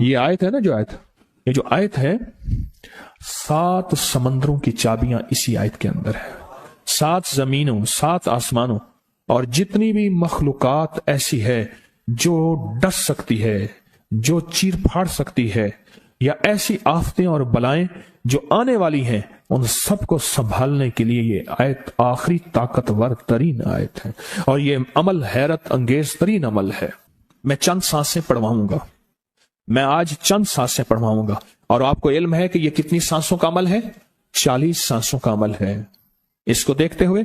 یہ آیت ہے نا یہ جو آیت ہے 7 سمندروں کی چابیاں اسی آیت کے اندر ہے. 7 زمینوں 7 آسمانوں اور جتنی بھی مخلوقات ایسی ہے جو ڈس سکتی ہے، جو چیر پھاڑ سکتی ہے، یا ایسی آفتیں اور بلائیں جو آنے والی ہیں، ان سب کو سنبھالنے کے لیے یہ آیت آخری طاقتور ترین آیت ہے. اور یہ عمل حیرت انگیز ترین عمل ہے. میں چند سانسیں پڑھواؤں گا، میں آج چند سانسیں پڑھواؤں گا، اور آپ کو علم ہے کہ یہ کتنی سانسوں کا عمل ہے؟ 40 سانسوں کا عمل ہے. اس کو دیکھتے ہوئے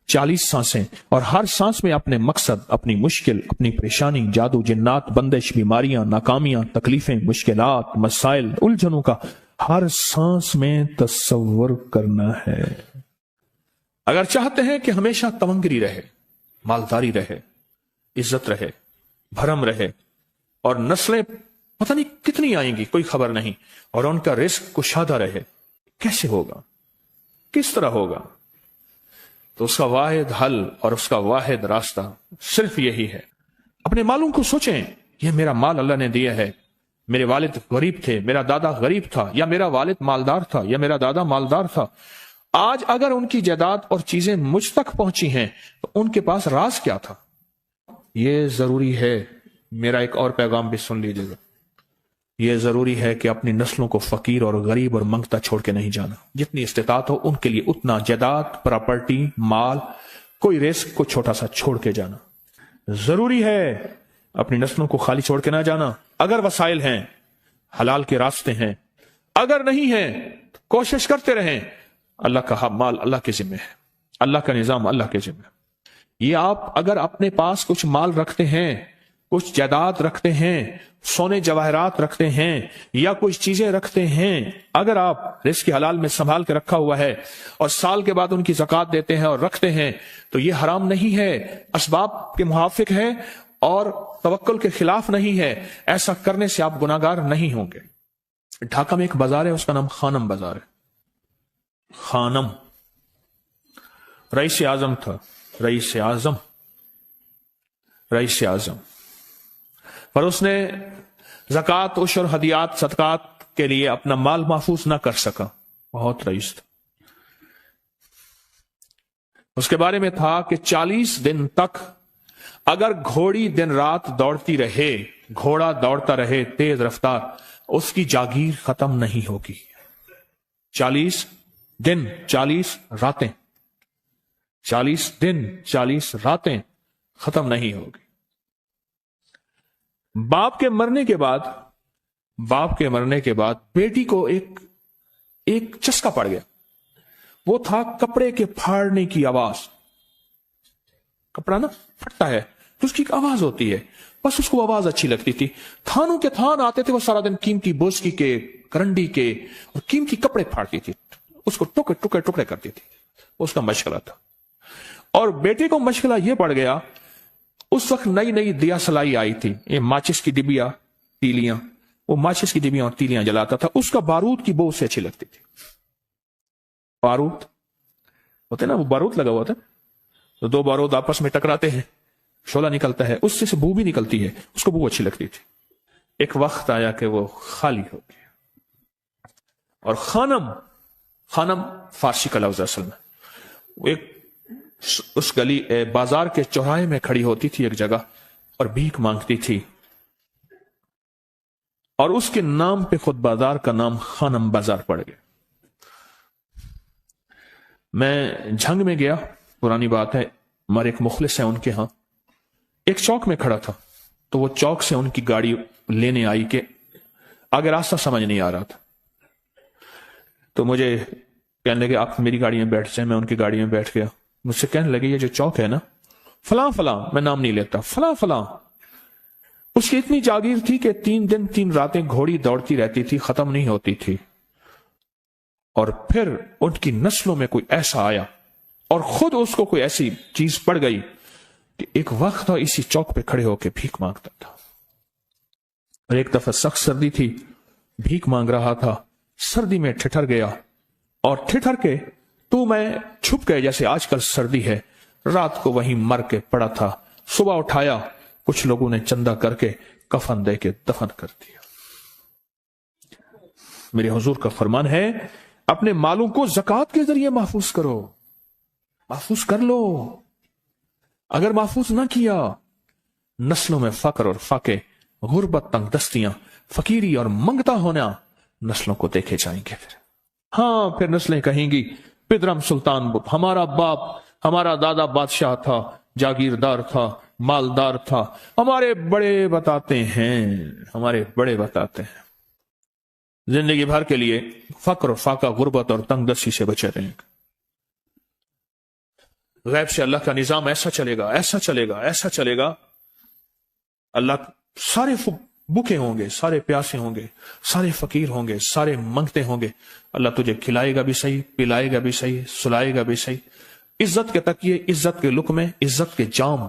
40 سانسیں، اور ہر سانس میں اپنے مقصد، اپنی مشکل، اپنی پریشانی، جادو، جنات، بندش، بیماریاں، ناکامیاں، تکلیفیں، مشکلات، مسائل، الجھنوں کا ہر سانس میں تصور کرنا ہے. اگر چاہتے ہیں کہ ہمیشہ تمنگری رہے، مالداری رہے، عزت رہے، بھرم رہے، اور نسلیں پتہ نہیں کتنی آئیں گی کوئی خبر نہیں، اور ان کا رزق کشادہ رہے، کیسے ہوگا؟ کس طرح ہوگا؟ تو اس کا واحد حل اور اس کا واحد راستہ صرف یہی ہے. اپنے مالوں کو سوچیں، یہ میرا مال اللہ نے دیا ہے. میرے والد غریب تھے، میرا دادا غریب تھا، یا میرا والد مالدار تھا، یا میرا دادا مالدار تھا. آج اگر ان کی جائیداد اور چیزیں مجھ تک پہنچی ہیں تو ان کے پاس راز کیا تھا؟ یہ ضروری ہے. میرا ایک اور پیغام بھی سن لیجیے گا. یہ ضروری ہے کہ اپنی نسلوں کو فقیر اور غریب اور منگتا چھوڑ کے نہیں جانا. جتنی استطاعت ہو ان کے لیے اتنا جائیداد، پراپرٹی، مال، کوئی رزق کو چھوٹا سا چھوڑ کے جانا ضروری ہے. اپنی نسلوں کو خالی چھوڑ کے نہ جانا. اگر وسائل ہیں، حلال کے راستے ہیں، اگر نہیں ہیں کوشش کرتے رہیں. اللہ کا مال اللہ کے ذمہ ہے، اللہ کا نظام اللہ کے ذمہ ہے. یہ آپ اگر اپنے پاس کچھ مال رکھتے ہیں، کچھ جائیداد رکھتے ہیں، سونے جواہرات رکھتے ہیں، یا کچھ چیزیں رکھتے ہیں، اگر آپ رزق حلال میں سنبھال کے رکھا ہوا ہے اور سال کے بعد ان کی زکوٰۃ دیتے ہیں اور رکھتے ہیں، تو یہ حرام نہیں ہے، اسباب کے موافق ہے اور توکل کے خلاف نہیں ہے. ایسا کرنے سے آپ گناہگار نہیں ہوں گے. ڈھاکہ میں ایک بازار ہے، اس کا نام خانم بازار ہے. خانم رئیس اعظم تھا، رئیس اعظم، پر اس نے زکوٰۃ، عشر، ہدیات، صدقات کے لیے اپنا مال محفوظ نہ کر سکا. بہت رئیس تھا. اس کے بارے میں تھا کہ 40 دن تک اگر گھوڑی دن رات دوڑتی رہے، گھوڑا دوڑتا رہے تیز رفتار، اس کی جاگیر ختم نہیں ہوگی. 40 دن 40 راتیں، 40 دن 40 راتیں ختم نہیں ہوگی. باپ کے مرنے کے بعد بیٹی کو ایک چسکا پڑ گیا. وہ تھا کپڑے کے پھاڑنے کی آواز. کپڑا نا پھٹتا ہے تو اس کی ایک آواز ہوتی ہے، بس اس کو آواز اچھی لگتی تھی. تھانوں کے تھان آتے تھے، وہ سارا دن قیمتی بوسکی کے، کرنڈی کے اور قیمتی کپڑے پھاڑتی تھی، اس کو ٹکڑے کرتی تھی. اس کا مشغلہ تھا. اور بیٹے کو مشغلہ یہ پڑ گیا، اس وقت نئی دیا سلائی آئی تھی، یہ ماچس کی ڈبیاں، تیلیاں، وہ ماچس کی ڈبیاں اور تیلیاں جلاتا تھا. اس کا بارود کی بو سے اچھی لگتی تھی. بارود ہوتے نا، وہ بارود لگا ہوا تھا، تو 2 بارود آپس میں ٹکراتے ہیں، شعلہ نکلتا ہے، اس سے بو بھی نکلتی ہے، اس کو بو اچھی لگتی تھی. ایک وقت آیا کہ وہ خالی ہو گیا. اور خانم فارسی کا لفظ اصل میں، وہ ایک اس گلی بازار کے چوراہے میں کھڑی ہوتی تھی ایک جگہ اور بھیک مانگتی تھی، اور اس کے نام پہ خود بازار کا نام خانم بازار پڑ گیا. میں جھنگ میں گیا، پرانی بات ہے، ہمارے ایک مخلص ہیں ان کے ہاں، ایک چوک میں کھڑا تھا، تو وہ چوک سے ان کی گاڑی لینے آئی کہ آگے راستہ سمجھ نہیں آ رہا تھا. تو مجھے کہنے لگے آپ میری گاڑی میں بیٹھ جائیں. میں ان کی گاڑی میں بیٹھ گیا. مجھ سے کہنے لگے یہ جو چوک ہے نا، فلاں فلاں، میں نام نہیں لیتا، فلاں فلاں، اس کی اتنی جاگیر تھی کہ 3 دن 3 راتیں گھوڑی دوڑتی رہتی تھی، ختم نہیں ہوتی تھی. اور پھر ان کی نسلوں میں کوئی ایسا آیا اور خود اس کو کوئی ایسی چیز پڑ گئی کہ ایک وقت تھا اسی چوک پہ کھڑے ہو کے بھیک مانگتا تھا. اور ایک دفعہ سخت سردی تھی، بھیک مانگ رہا تھا، سردی میں ٹھٹر گیا، اور ٹھٹر کے تو میں چھپ گئے جیسے آج کل سردی ہے. رات کو وہیں مر کے پڑا تھا. صبح اٹھایا، کچھ لوگوں نے چندہ کر کے کفن دے کے دفن کر دیا. میرے حضور کا فرمان ہے اپنے مالوں کو زکات کے ذریعے محفوظ کرو، محفوظ کر لو۔ اگر محفوظ نہ کیا، نسلوں میں فقر اور فاقے، غربت، تنگ دستیاں، فقیری اور منگتا ہونا نسلوں کو دیکھے جائیں گے۔ پھر نسلیں کہیں گی پدرم سلطان ہمارا باپ، ہمارا دادا بادشاہ تھا، جاگیردار تھا، مالدار تھا، ہمارے بڑے بتاتے ہیں زندگی بھر کے لیے فقر اور فاقہ، غربت اور تنگ دستی سے بچے رہیں گے۔ غیب سے اللہ کا نظام ایسا چلے گا، ایسا چلے گا، ایسا چلے گا، اللہ سارے بھوکے ہوں گے، سارے پیاسے ہوں گے، سارے فقیر ہوں گے، سارے منگتے ہوں گے، اللہ تجھے کھلائے گا بھی صحیح، پلائے گا بھی صحیح، سلائے گا بھی صحیح۔ عزت کے تکیے، عزت کے لقمے، عزت کے جام،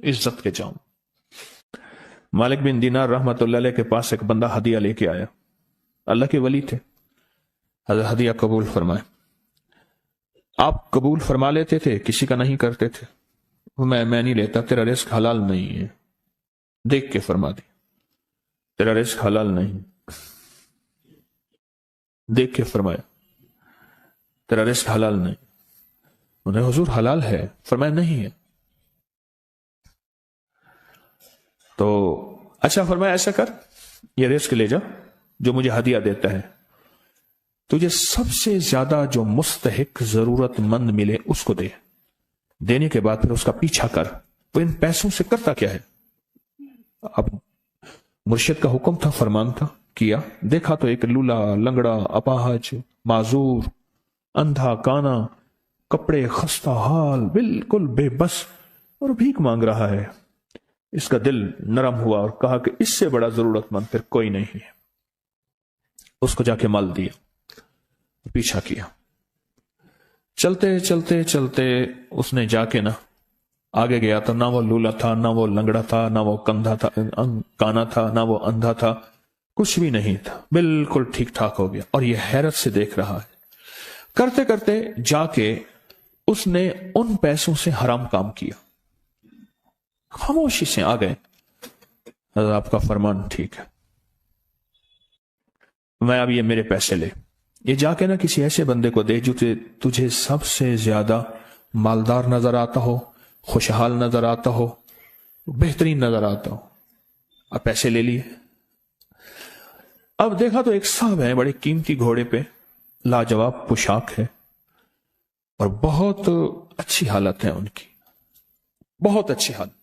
عزت کے جام۔ مالک بن دینار رحمت اللہ علیہ کے پاس ایک بندہ ہدیہ لے کے آیا، اللہ کے ولی تھے، حضرت ہدیہ قبول فرمائے۔ آپ قبول فرما لیتے تھے، کسی کا نہیں کرتے تھے۔ میں نہیں لیتا، تیرا رزق حلال نہیں ہے، دیکھ کے فرما دی، تیرا رزق حلال نہیں، دیکھ کے فرمایا تیرا رزق حلال نہیں۔ انہیں حضور حلال ہے، فرمایا نہیں ہے۔ تو اچھا فرمایا ایسا کر، یہ رزق لے جا جو مجھے ہدیہ دیتا ہے، تجھے سب سے زیادہ جو مستحق ضرورت مند ملے اس کو دے، دینے کے بعد پھر اس کا پیچھا کر۔ وہ ان پیسوں سے کرتا کیا ہے؟ اب مرشد کا حکم تھا، فرمان تھا، کیا، دیکھا تو ایک لولا، لنگڑا، اپاہج، معذور، اندھا، کانا، کپڑے خستہ حال، بالکل بے بس اور بھیک مانگ رہا ہے۔ اس کا دل نرم ہوا اور کہا کہ اس سے بڑا ضرورت مند پھر کوئی نہیں ہے۔ اس کو جا کے مال دیا، پیچھا کیا، چلتے چلتے چلتے اس نے جا کے آگے گیا تو نہ وہ لولا تھا، نہ وہ لنگڑا تھا، نہ وہ کانا تھا، نہ وہ اندھا تھا، کچھ بھی نہیں تھا، بالکل ٹھیک ٹھاک ہو گیا۔ اور یہ حیرت سے دیکھ رہا ہے۔ کرتے کرتے جا کے اس نے ان پیسوں سے حرام کام کیا، خاموشی سے آ گئے، حضرت آپ کا فرمان ٹھیک ہے، میں اب یہ میرے پیسے لے، یہ جا کے کسی ایسے بندے کو دے جو تجھے سب سے زیادہ مالدار نظر آتا ہو، خوشحال نظر آتا ہو، بہترین نظر آتا ہو۔ اب پیسے لے لیے۔ اب دیکھا تو ایک صاحب ہے، بڑے قیمتی گھوڑے پہ، لاجواب پوشاک ہے اور بہت اچھی حالت ہے ان کی، بہت اچھی حالت۔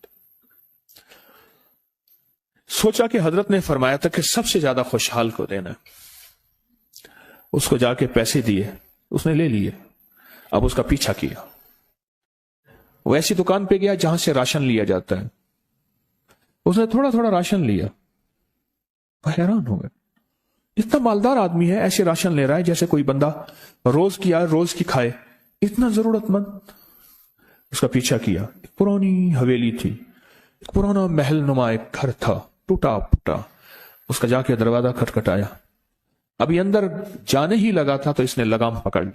سوچا کہ حضرت نے فرمایا تھا کہ سب سے زیادہ خوشحال کو دینا ہے۔ اس کو جا کے پیسے دیے، اس نے لے لیے۔ اب اس کا پیچھا کیا، وہ ایسی دکان پہ گیا جہاں سے راشن لیا جاتا ہے، اس نے تھوڑا تھوڑا راشن لیا۔ وہ حیران ہو گئے، اتنا مالدار آدمی ہے، ایسے راشن لے رہا ہے جیسے کوئی بندہ روز کی آئے روز کی کھائے، اتنا ضرورت مند۔ اس کا پیچھا کیا، ایک پرانی حویلی تھی، ایک پرانا محل نما ایک گھر تھا، ٹوٹا پھوٹا۔ اس کا جا کے دروازہ کھٹکھٹایا، ابھی اندر جانے ہی لگا تھا تو اس نے لگام پکڑ لی۔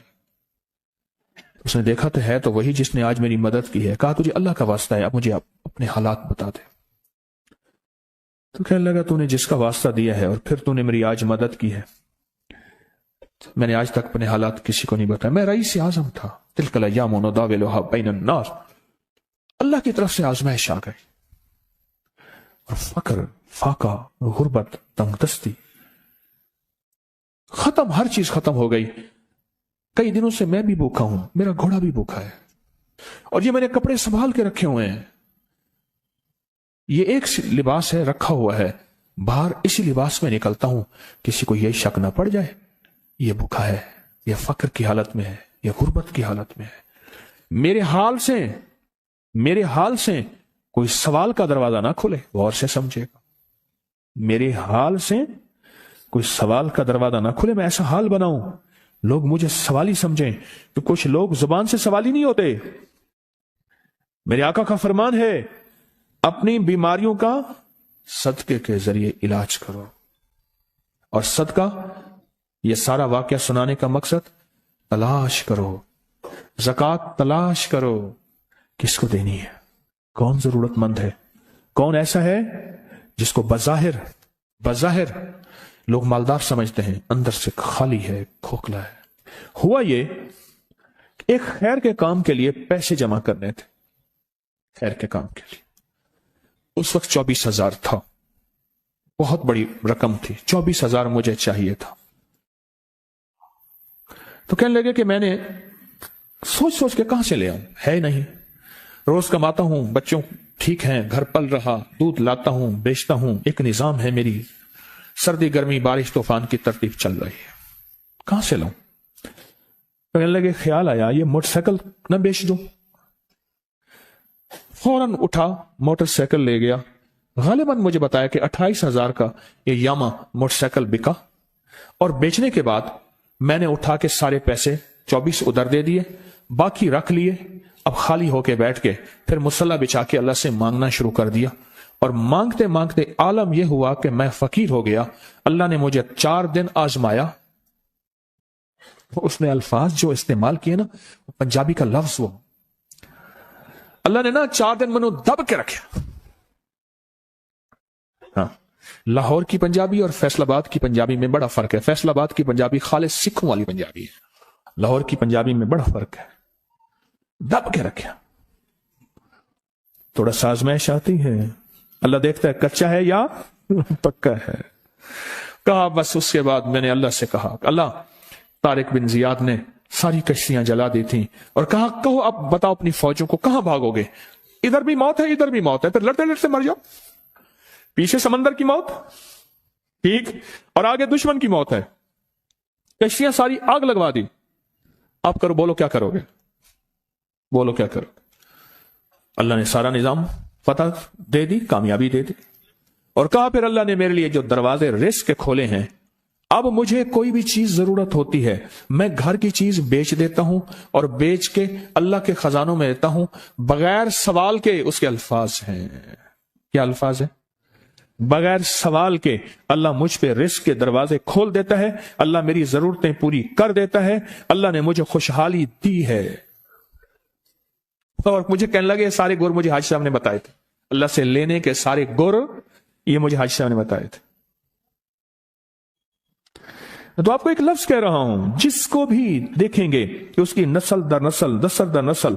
اس نے دیکھا تو ہے تو وہی جس نے آج میری مدد کی ہے، کہا تجھے اللہ کا واسطہ ہے، اب مجھے اپنے حالات بتا دے۔ تو کہنے لگا تو نے جس کا واسطہ دیا ہے اور پھر تو نے میری آج مدد کی ہے، میں نے آج تک اپنے حالات کسی کو نہیں بتایا، میں رئیس اعظم تھا، تلک الایام نداولها بین الناس، اللہ کی طرف سے آزمائش آ گئی اور فقر، فاقہ، غربت، تنگ دستی ختم، ہر چیز ختم ہو گئی۔ کئی دنوں سے میں بھی بھوکا ہوں، میرا گھوڑا بھی بھوکا ہے، اور یہ میں نے کپڑے سنبھال کے رکھے ہوئے ہیں، یہ ایک لباس ہے رکھا ہوا ہے، باہر اسی لباس میں نکلتا ہوں، کسی کو یہ شک نہ پڑ جائے یہ بھوکا ہے، یہ فقر کی حالت میں ہے، یہ غربت کی حالت میں ہے۔ میرے حال سے کوئی سوال کا دروازہ نہ کھلے، غور سے سمجھے گا، میرے حال سے کوئی سوال کا دروازہ نہ کھلے، میں ایسا حال بناؤں لوگ مجھے سوالی سمجھیں، کہ کچھ لوگ زبان سے سوالی نہیں ہوتے۔ میرے آقا کا فرمان ہے اپنی بیماریوں کا صدقے کے ذریعے علاج کرو، اور صدقہ، یہ سارا واقعہ سنانے کا مقصد، تلاش کرو، زکوٰۃ تلاش کرو، کس کو دینی ہے، کون ضرورت مند ہے، کون ایسا ہے جس کو بظاہر لوگ مالدار سمجھتے ہیں، اندر سے خالی ہے، کھوکھلا ہے۔ ہوا یہ ایک خیر کے کام کے لیے پیسے جمع کرنے تھے، خیر کے کام کے لیے۔ اس وقت 24,000 تھا، بہت بڑی رقم تھی، 24,000 مجھے چاہیے تھا۔ تو کہنے لگے کہ میں نے سوچ سوچ کے کہاں سے لے آؤں، ہے نہیں، روز کماتا ہوں، بچوں ٹھیک ہیں، گھر پل رہا، دودھ لاتا ہوں، بیچتا ہوں، ایک نظام ہے میری، سردی گرمی بارش طوفان کی ترتیب چل رہی ہے، کہاں سے لاؤں؟ کہنے لگے خیال آیا یہ موٹر سائیکل نہ بیچ دوں۔ فوراً اٹھا، موٹر سائیکل لے گیا، غالباً مجھے بتایا کہ 28,000 کا یہ یاما موٹر سائیکل بکا، اور بیچنے کے بعد میں نے اٹھا کے سارے پیسے 24 ادھر دے دیے، باقی رکھ لیے۔ اب خالی ہو کے بیٹھ کے پھر مصلی بچھا کے اللہ سے مانگنا شروع کر دیا، اور مانگتے مانگتے عالم یہ ہوا کہ میں فقیر ہو گیا۔ اللہ نے مجھے 4 دن آزمایا۔ اس نے الفاظ جو استعمال کیے نا، پنجابی کا لفظ، وہ اللہ نے نا 4 دن منو دب کے رکھے۔ ہاں، لاہور کی پنجابی اور فیصل آباد کی پنجابی میں بڑا فرق ہے۔ فیصل آباد کی پنجابی خالص سکھوں والی پنجابی ہے، لاہور کی پنجابی میں بڑا فرق ہے۔ دب کے رکھا، تھوڑا سا آزمائش آتی ہے، اللہ دیکھتا ہے کچا ہے یا پکا ہے۔ کہا بس اس کے بعد میں نے اللہ سے کہا، اللہ، طارق بن زیاد نے ساری کشتیاں جلا دی تھیں، اور کہا کہو اب بتاؤ اپنی فوجوں کو کہاں بھاگو گے، ادھر بھی موت ہے ادھر بھی موت ہے، پھر لڑتے لڑتے مر جاؤ، پیچھے سمندر کی موت ٹھیک، اور آگے دشمن کی موت ہے، کشتیاں ساری آگ لگوا دی، آپ کرو، بولو کیا کرو گے، بولو کیا کرو گے۔ اللہ نے سارا نظام فتح دے دی، کامیابی دے دی، اور کہا پھر اللہ نے میرے لیے جو دروازے رزق کے کھولے ہیں، اب مجھے کوئی بھی چیز ضرورت ہوتی ہے میں گھر کی چیز بیچ دیتا ہوں، اور بیچ کے اللہ کے خزانوں میں دیتا ہوں بغیر سوال کے۔ اس کے الفاظ ہیں، کیا الفاظ ہیں؟ بغیر سوال کے اللہ مجھ پہ رزق کے دروازے کھول دیتا ہے، اللہ میری ضرورتیں پوری کر دیتا ہے، اللہ نے مجھے خوشحالی دی ہے۔ اور مجھے کہنے لگے یہ سارے گر مجھے حاجی صاحب نے بتائے تھے، اللہ سے لینے کے سارے گر یہ مجھے حاجی صاحب نے بتائے تھے۔ تو آپ کو ایک لفظ کہہ رہا ہوں، جس کو بھی دیکھیں گے کہ اس کی نسل در نسل، نسل در نسل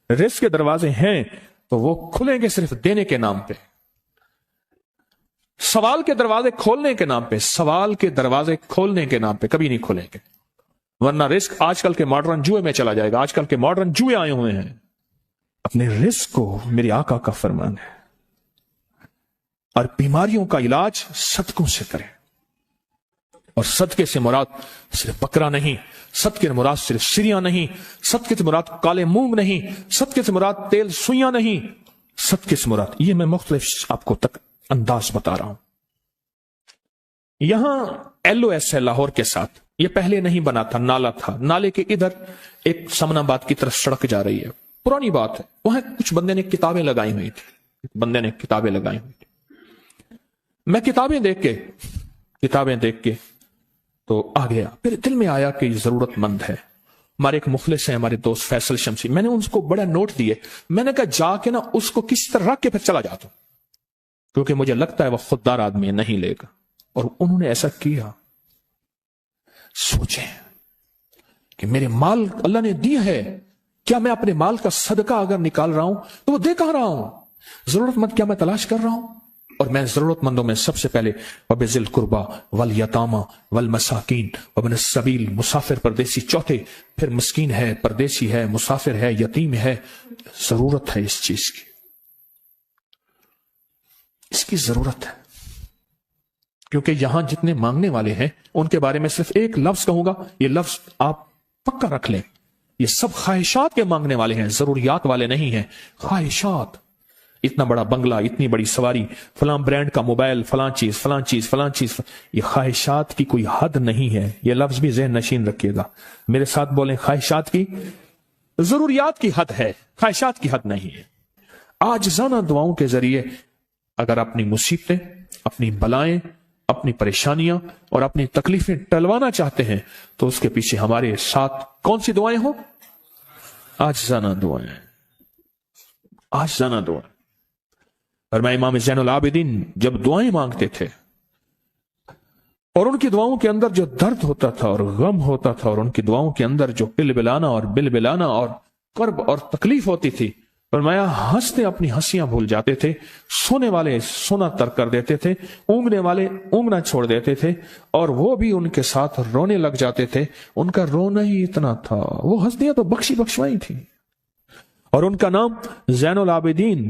رزق کے دروازے ہیں، تو وہ کھلیں گے صرف دینے کے نام پہ، سوال کے دروازے کھولنے کے نام پہ، سوال کے دروازے کھولنے کے نام پہ کبھی نہیں کھلیں گے، ورنہ رزق آج کل کے ماڈرن جوئے میں چلا جائے گا۔ آج کل کے ماڈرن جوئے آئے ہوئے ہیں، اپنے رزق کو میرے آقا کا فرمان ہے، اور بیماریوں کا علاج صدقوں سے کریں، اور صدقے سے مراد صرف بکرا نہیں، صدقے سے مراد صرف سریاں نہیں، صدقے سے مراد کالے مونگ نہیں، صدقے سے مراد تیل سوئیاں نہیں، صدقے سے مراد یہ میں مختلف آپ کو تک انداز بتا رہا ہوں۔ یہاں LOS ہے لاہور کے ساتھ، یہ پہلے نہیں بنا تھا، نالا تھا، نالے کے ادھر ایک سمن آباد کی طرف سڑک جا رہی ہے، پرانی بات ہے، وہاں کچھ بندے نے کتابیں لگائی ہوئی تھی، میں کتابیں دیکھ کے تو آ گیا، پھر دل میں آیا کہ یہ ضرورت مند ہے۔ ہمارے ایک مخلص ہیں، ہمارے دوست فیصل شمسی، میں نے ان کو بڑا نوٹ دیے، میں نے کہا جا کے نا اس کو کس طرح رکھ کے پھر چلا جاتا ہوں، کیونکہ مجھے لگتا ہے وہ خوددار آدمی نہیں لے گا، اور انہوں نے ایسا کیا۔ سوچیں کہ میرے مال اللہ نے دیا ہے، کیا میں اپنے مال کا صدقہ اگر نکال رہا ہوں تو وہ دے کہاں رہا ہوں؟ ضرورت مند کیا میں تلاش کر رہا ہوں؟ اور میں ضرورت مندوں میں سب سے پہلے وَبِذِي الْقُرْبَى وَالْيَتَامَى وَالْمَسَاكِينَ وَابْنِ السَّبِيلِ، مسافر پردیسی چوتھے، پھر مسکین ہے، پردیسی ہے، مسافر ہے، یتیم ہے، ضرورت ہے اس چیز کی، اس کی ضرورت ہے، کیونکہ یہاں جتنے مانگنے والے ہیں ان کے بارے میں صرف ایک لفظ کہوں گا، یہ لفظ آپ پکا رکھ لیں، یہ سب خواہشات کے مانگنے والے ہیں، ضروریات والے نہیں ہیں، خواہشات۔ اتنا بڑا بنگلہ، اتنی بڑی سواری، فلاں برانڈ کا موبائل، فلاں چیز فلاں چیز فلاں چیز، یہ خواہشات کی کوئی حد نہیں ہے، یہ لفظ بھی ذہن نشین رکھیے گا، میرے ساتھ بولیں، خواہشات کی، ضروریات کی حد ہے، خواہشات کی حد نہیں ہے۔ عاجزانہ دعاؤں کے ذریعے اگر اپنی مصیبتیں، اپنی بلائیں، اپنی پریشانیاں اور اپنی تکلیفیں ٹلوانا چاہتے ہیں تو اس کے پیچھے ہمارے ساتھ کون سی دعائیں ہوں؟ عاجزانہ دعائیں، عاجزانہ دعائیں۔ اور میں امام زین العابدین جب دعائیں مانگتے تھے اور ان کی دعاؤں کے اندر جو درد ہوتا تھا اور غم ہوتا تھا، اور ان کی دعاؤں کے اندر جو بلبلانا اور کرب اور تکلیف ہوتی تھی، فرمایا ہنستے اپنی ہنسیاں بھول جاتے تھے، سونے والے سونا ترک کر دیتے تھے، اونگنے والے اونگنا چھوڑ دیتے تھے، اور وہ بھی ان کے ساتھ رونے لگ جاتے تھے۔ ان کا رونا ہی اتنا تھا، وہ ہنسیاں تو بخشوائی تھی۔ اور ان کا نام زین العابدین،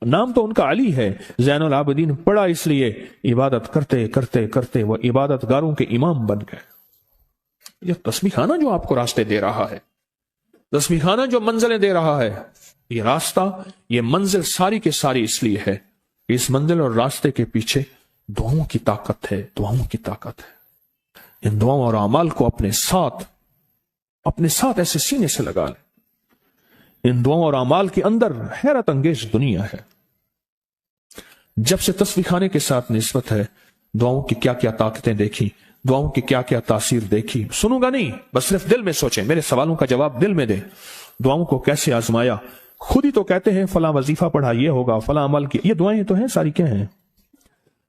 نام تو ان کا علی ہے، زین العابدین پڑا اس لیے عبادت کرتے کرتے کرتے وہ عبادت گاروں کے امام بن گئے۔ یہ تسبیح خانہ جو آپ کو راستے دے رہا ہے، تسبیح خانہ جو منزلیں دے رہا ہے، یہ راستہ، یہ منزل ساری کے ساری اس لیے ہے، اس منزل اور راستے کے پیچھے دعاؤں کی طاقت ہے، دعاؤں کی طاقت ہے۔ ان دعاؤں اور اعمال کو اپنے ساتھ ایسے سینے سے لگا لیں۔ ان دعاؤں اور اعمال کے اندر حیرت انگیز دنیا ہے۔ جب سے تسبیح خانے کے ساتھ نسبت ہے، دعاؤں کی کیا کیا طاقتیں دیکھی، دعاؤں کی کیا کیا تاثیر دیکھی، سنوں گا نہیں، بس صرف دل میں سوچیں، میرے سوالوں کا جواب دل میں دیں۔ دعاؤں کو کیسے آزمایا، خود ہی تو کہتے ہیں فلاں وظیفہ پڑھا یہ ہوگا، فلاں عمل کی، یہ دعائیں تو ہیں ساری، کیا ہیں؟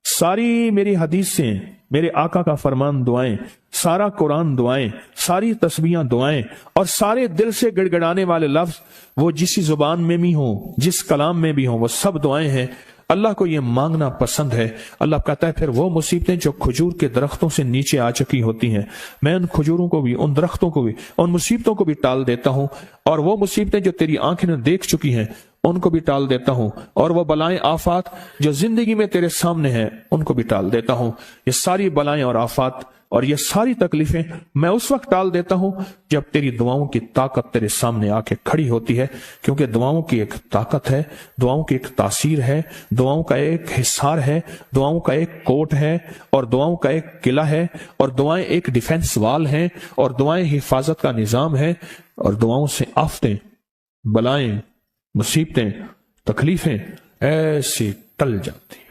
ساری میری حدیث سے، میرے آقا کا فرمان دعائیں، سارا قرآن دعائیں، ساری تسبیحاں دعائیں، اور سارے دل سے گڑ گڑانے والے لفظ وہ جس زبان میں بھی ہوں، جس کلام میں بھی ہوں، وہ سب دعائیں ہیں۔ اللہ کو یہ مانگنا پسند ہے۔ اللہ کہتا ہے پھر وہ مصیبتیں جو کھجور کے درختوں سے نیچے آ چکی ہوتی ہیں، میں ان کھجوروں کو بھی، ان درختوں کو بھی، ان مصیبتوں کو بھی ٹال دیتا ہوں، اور وہ مصیبتیں جو تیری آنکھیں نے دیکھ چکی ہیں ان کو بھی ٹال دیتا ہوں، اور وہ بلائیں آفات جو زندگی میں تیرے سامنے ہیں ان کو بھی ٹال دیتا ہوں۔ یہ ساری بلائیں اور آفات اور یہ ساری تکلیفیں میں اس وقت ٹال دیتا ہوں جب تیری دعاؤں کی طاقت تیرے سامنے آ کے کھڑی ہوتی ہے، کیونکہ دعاؤں کی ایک طاقت ہے، دعاؤں کی ایک تاثیر ہے، دعاؤں کا ایک حصار ہے، دعاؤں کا ایک کوٹ ہے، اور دعاؤں کا ایک قلعہ ہے، اور دعائیں ایک ڈیفنس وال ہیں، اور دعائیں حفاظت کا نظام ہے، اور دعاؤں سے آفتیں، بلائیں، مصیبتیں، تکلیفیں ایسی ٹل جاتی ہیں۔